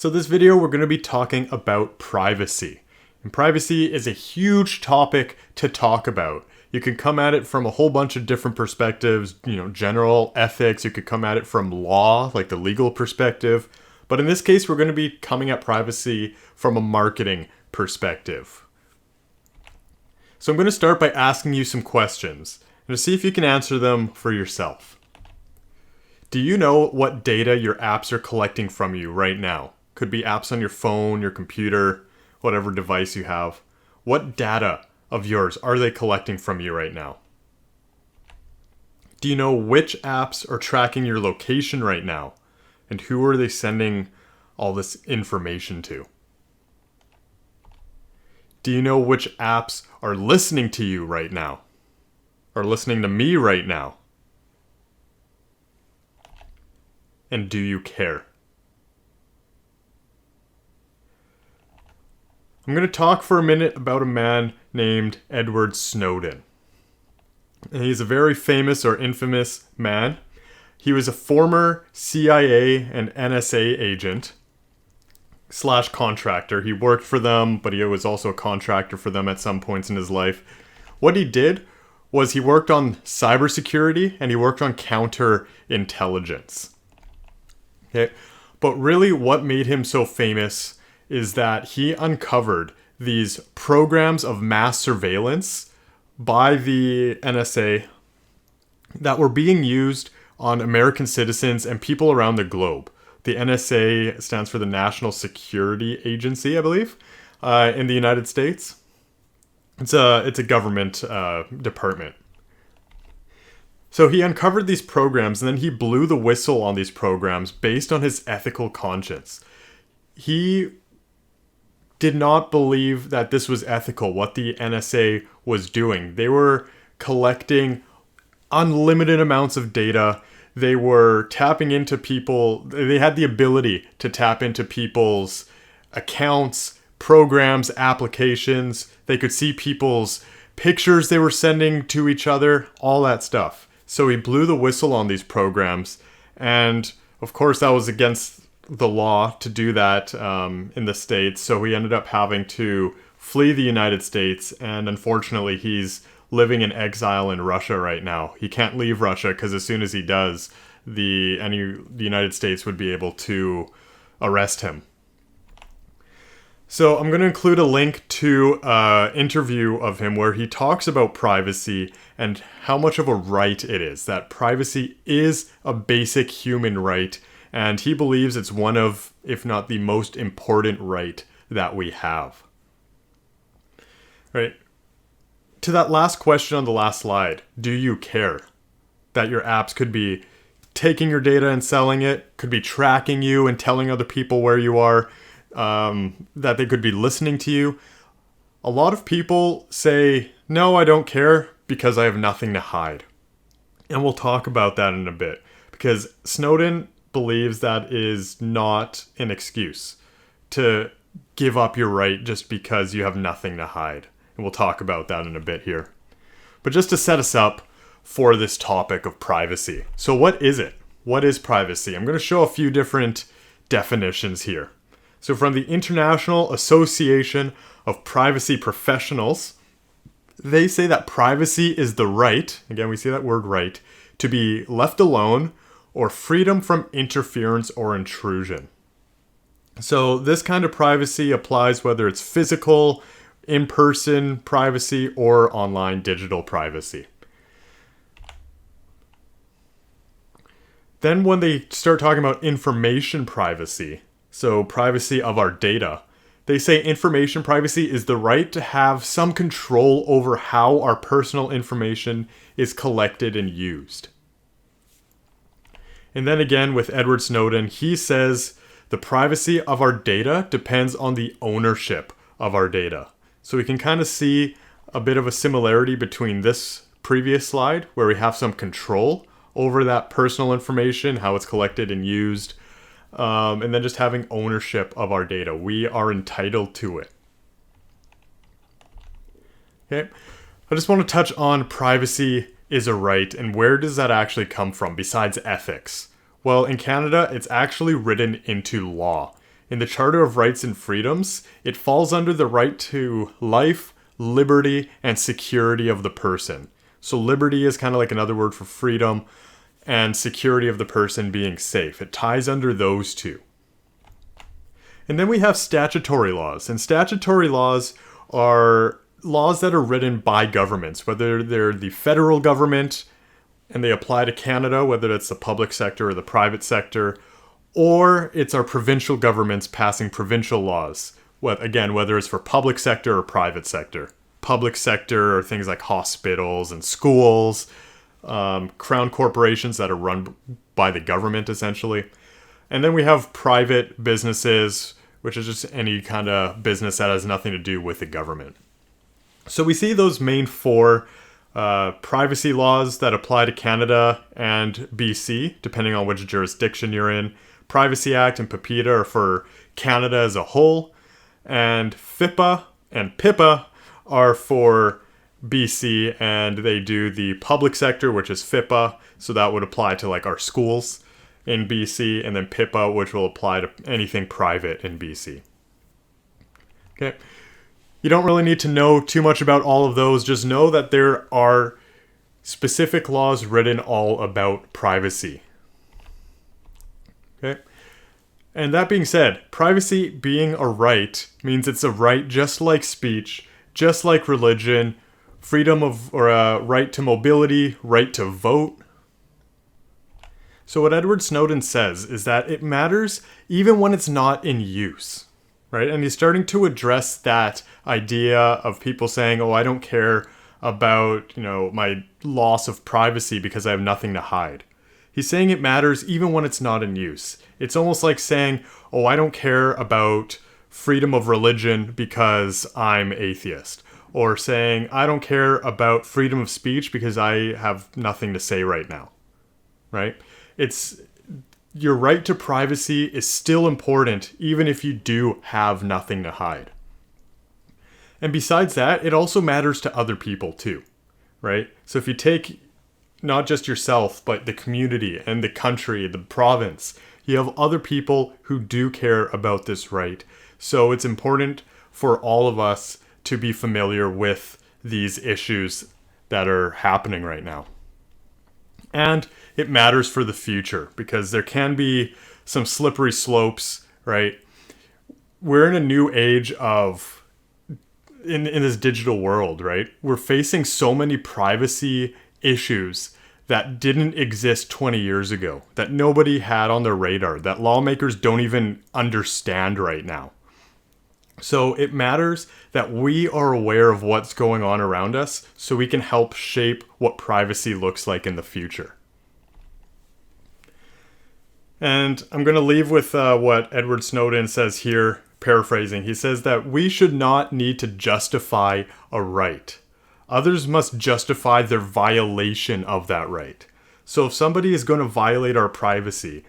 So this video we're going to be talking about privacy. And privacy is a huge topic to talk about. You can come at it from a whole bunch of different perspectives, general ethics, you could come at it from law, like the legal perspective. But in this case, we're going to be coming at privacy from a marketing perspective. So I'm going to start by asking you some questions and to see if you can answer them for yourself. Do you know what data your apps are collecting from you right now? Could be apps on your phone, your computer, whatever device you have. What data of yours are they collecting from you right now? Do you know which apps are tracking your location right now? And who are they sending all this information to? Do you know which apps are listening to you right now? Or listening to me right now? And do you care? I'm going to talk for a minute about a man named Edward Snowden. And he's a very famous or infamous man. He was a former CIA and NSA agent / contractor. He worked for them, but he was also a contractor for them at some points in his life. What he did was he worked on cybersecurity and he worked on counterintelligence. Okay? But really what made him so famous is that he uncovered these programs of mass surveillance by the NSA that were being used on American citizens and people around the globe. The NSA stands for the National Security Agency, I believe, in the United States. It's a government department. So he uncovered these programs and then he blew the whistle on these programs based on his ethical conscience. He did not believe that this was ethical, what the NSA was doing. They were collecting unlimited amounts of data. They were tapping into people. They had the ability to tap into people's accounts, programs, applications. They could see people's pictures they were sending to each other, all that stuff. So he blew the whistle on these programs. And of course, that was against the law to do that in the States. So he ended up having to flee the United States. And unfortunately, he's living in exile in Russia right now. He can't leave Russia because as soon as he does, the United States would be able to arrest him. So I'm going to include a link to an interview of him where he talks about privacy and how much of a right it is. That privacy is a basic human right, and he believes it's one of, if not the most important right that we have. Right. To that last question on the last slide, do you care that your apps could be taking your data and selling it, could be tracking you and telling other people where you are, that they could be listening to you? A lot of people say, no, I don't care because I have nothing to hide. And we'll talk about that in a bit, because Snowden believes that is not an excuse to give up your right just because you have nothing to hide. And we'll talk about that in a bit here. But just to set us up for this topic of privacy. So what is it? What is privacy? I'm going to show a few different definitions here. So from the International Association of Privacy Professionals, they say that privacy is the right, again we see that word right, to be left alone or freedom from interference or intrusion. So this kind of privacy applies whether it's physical, in-person privacy, or online digital privacy. Then when they start talking about information privacy, so privacy of our data, they say information privacy is the right to have some control over how our personal information is collected and used. And then again with Edward Snowden, he says the privacy of our data depends on the ownership of our data. So we can kind of see a bit of a similarity between this previous slide where we have some control over that personal information, how it's collected and used, and then just having ownership of our data. We are entitled to it. Okay, I just want to touch on privacy is a right, and where does that actually come from besides ethics? Well, in Canada, it's actually written into law. in the Charter of Rights and Freedoms, it falls under the right to life, liberty, and security of the person. So liberty is kind of like another word for freedom, and security of the person being safe. It ties under those two. And then we have statutory laws. And statutory laws are laws that are written by governments, whether they're the federal government and they apply to Canada, whether it's the public sector or the private sector, or it's our provincial governments passing provincial laws. Again, whether it's for public sector or private sector. Public sector are things like hospitals and schools, crown corporations that are run by the government, essentially. And then we have private businesses, which is just any kind of business that has nothing to do with the government. So we see those main four privacy laws that apply to Canada and BC, depending on which jurisdiction you're in. Privacy Act and PIPEDA are for Canada as a whole, and FIPA and PIPA are for BC, and they do the public sector, which is FIPA, so that would apply to like our schools in BC, and then PIPA, which will apply to anything private in BC. Okay. You don't really need to know too much about all of those. Just know that there are specific laws written all about privacy. Okay. And that being said, privacy being a right means it's a right just like speech, just like religion, freedom of, or right to mobility, right to vote. So what Edward Snowden says is that it matters even when it's not in use, right? And he's starting to address that idea of people saying, oh, I don't care about, my loss of privacy because I have nothing to hide. He's saying it matters even when it's not in use. It's almost like saying, oh, I don't care about freedom of religion because I'm atheist. Or saying, I don't care about freedom of speech because I have nothing to say right now. Right? Your right to privacy is still important even if you do have nothing to hide. And besides that, it also matters to other people too. Right? So if you take not just yourself, but the community and the country, the province, you have other people who do care about this right. So it's important for all of us to be familiar with these issues that are happening right now. And it matters for the future because there can be some slippery slopes, right? We're in a new age of, in this digital world, right? We're facing so many privacy issues that didn't exist 20 years ago, that nobody had on their radar, that lawmakers don't even understand right now. So it matters that we are aware of what's going on around us so we can help shape what privacy looks like in the future. And I'm going to leave with what Edward Snowden says here, paraphrasing. He says that we should not need to justify a right. Others must justify their violation of that right. So if somebody is going to violate our privacy,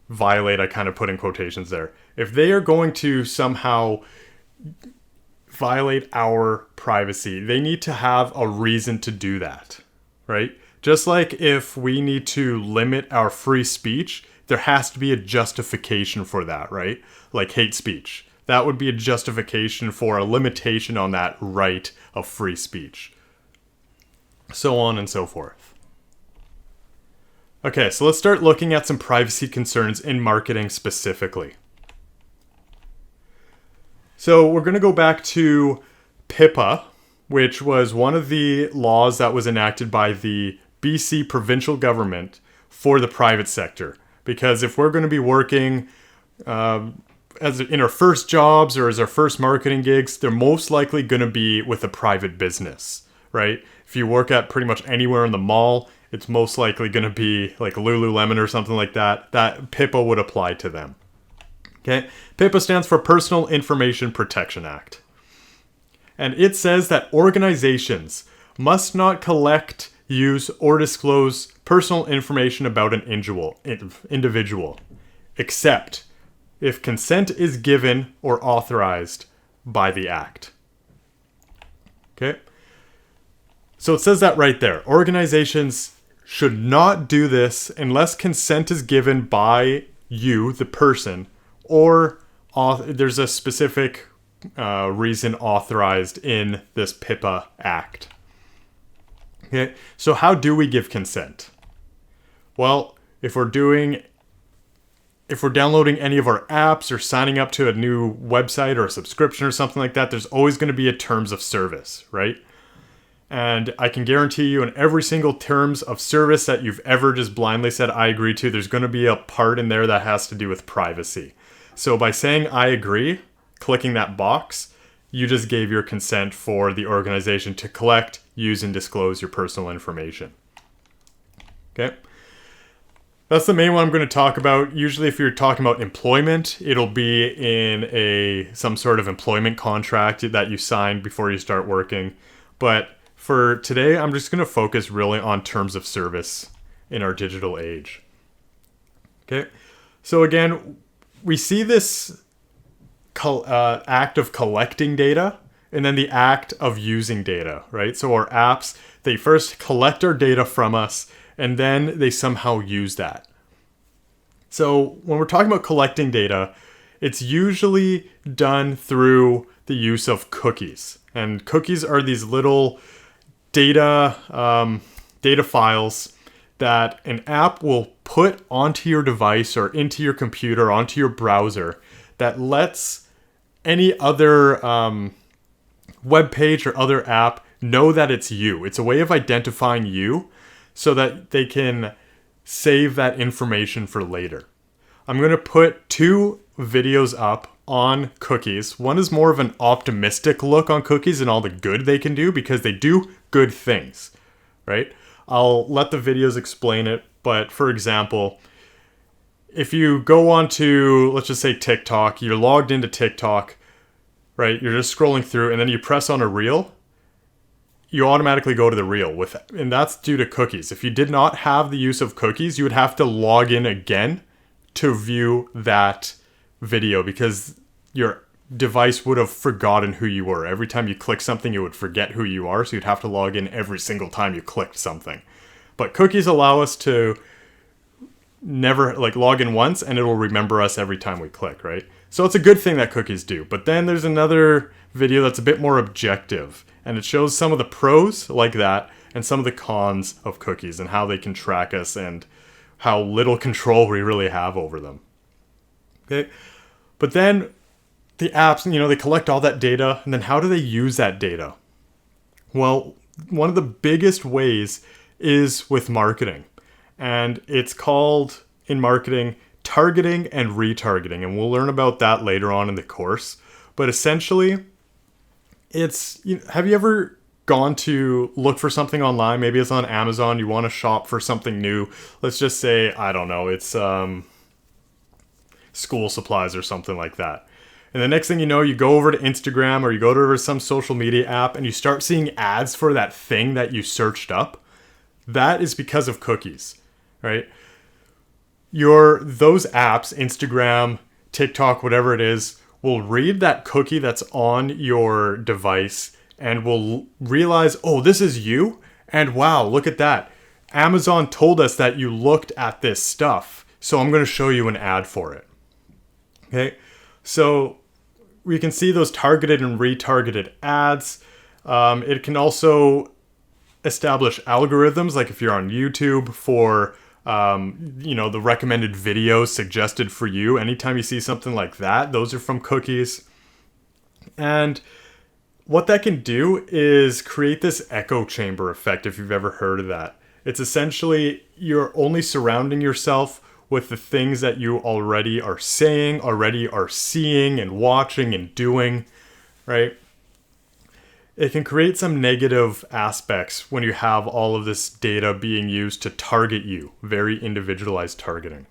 violate, I kind of put in quotations there, if they are going to somehow violate our privacy, they need to have a reason to do that, right? Just like if we need to limit our free speech, there has to be a justification for that, right? Like hate speech. That would be a justification for a limitation on that right of free speech. So on and so forth. Okay, so let's start looking at some privacy concerns in marketing specifically. So we're going to go back to PIPA, which was one of the laws that was enacted by the BC provincial government for the private sector. Because if we're going to be working as in our first jobs or as our first marketing gigs, they're most likely going to be with a private business, right? If you work at pretty much anywhere in the mall, it's most likely going to be like Lululemon or something like that. That PIPA would apply to them. Okay, PIPA stands for Personal Information Protection Act. And it says that organizations must not collect, use, or disclose personal information about an individual, except if consent is given or authorized by the act. Okay? So it says that right there. Organizations should not do this unless consent is given by you, the person, or there's a specific reason authorized in this PIPA Act. Okay, so how do we give consent? Well, if we're downloading any of our apps or signing up to a new website or a subscription or something like that, there's always going to be a terms of service, right? And I can guarantee you in every single terms of service that you've ever just blindly said I agree to, there's going to be a part in there that has to do with privacy. So by saying I agree, clicking that box, you just gave your consent for the organization to collect, use, and disclose your personal information. Okay? That's the main one I'm going to talk about. Usually if you're talking about employment, it'll be in some sort of employment contract that you sign before you start working. But for today, I'm just going to focus really on terms of service in our digital age. Okay, so again, we see this act of collecting data and then the act of using data, right? So our apps, they first collect our data from us and then they somehow use that. So when we're talking about collecting data, it's usually done through the use of cookies. And cookies are these little data files that an app will put onto your device or into your computer, onto your browser, that lets any other web page or other app know that it's you. It's a way of identifying you so that they can save that information for later. I'm going to put 2 videos up on cookies. One is more of an optimistic look on cookies and all the good they can do because they do good things, right? I'll let the videos explain it, but for example, if you go on to, let's just say TikTok, you're logged into TikTok, right? You're just scrolling through and then you press on a reel, you automatically go to the reel and that's due to cookies. If you did not have the use of cookies, you would have to log in again to view that video because your device would have forgotten who you were. Every time you click something, it would forget who you are, so you'd have to log in every single time you clicked something. But cookies allow us to never log in once and it'll remember us every time we click, right? So it's a good thing that cookies do. But then there's another video that's a bit more objective and it shows some of the pros like that and some of the cons of cookies and how they can track us and how little control we really have over them. Okay? But then the apps, they collect all that data, and then how do they use that data? Well, one of the biggest ways is with marketing. And it's called, in marketing, targeting and retargeting. And we'll learn about that later on in the course. But essentially, have you ever gone to look for something online? Maybe it's on Amazon, you want to shop for something new. Let's just say, I don't know, it's school supplies or something like that. And the next thing you know, you go over to Instagram or you go to some social media app and you start seeing ads for that thing that you searched up. That is because of cookies, right? Those apps, Instagram, TikTok, whatever it is, will read that cookie that's on your device and will realize, oh, this is you? And wow, look at that. Amazon told us that you looked at this stuff, so I'm going to show you an ad for it. Okay, so we can see those targeted and retargeted ads. It can also establish algorithms, like if you're on YouTube for, the recommended videos suggested for you. Anytime you see something like that, those are from cookies. And what that can do is create this echo chamber effect, if you've ever heard of that. It's essentially you're only surrounding yourself with the things that you already are saying, already are seeing and watching and doing, right? It can create some negative aspects when you have all of this data being used to target you, very individualized targeting.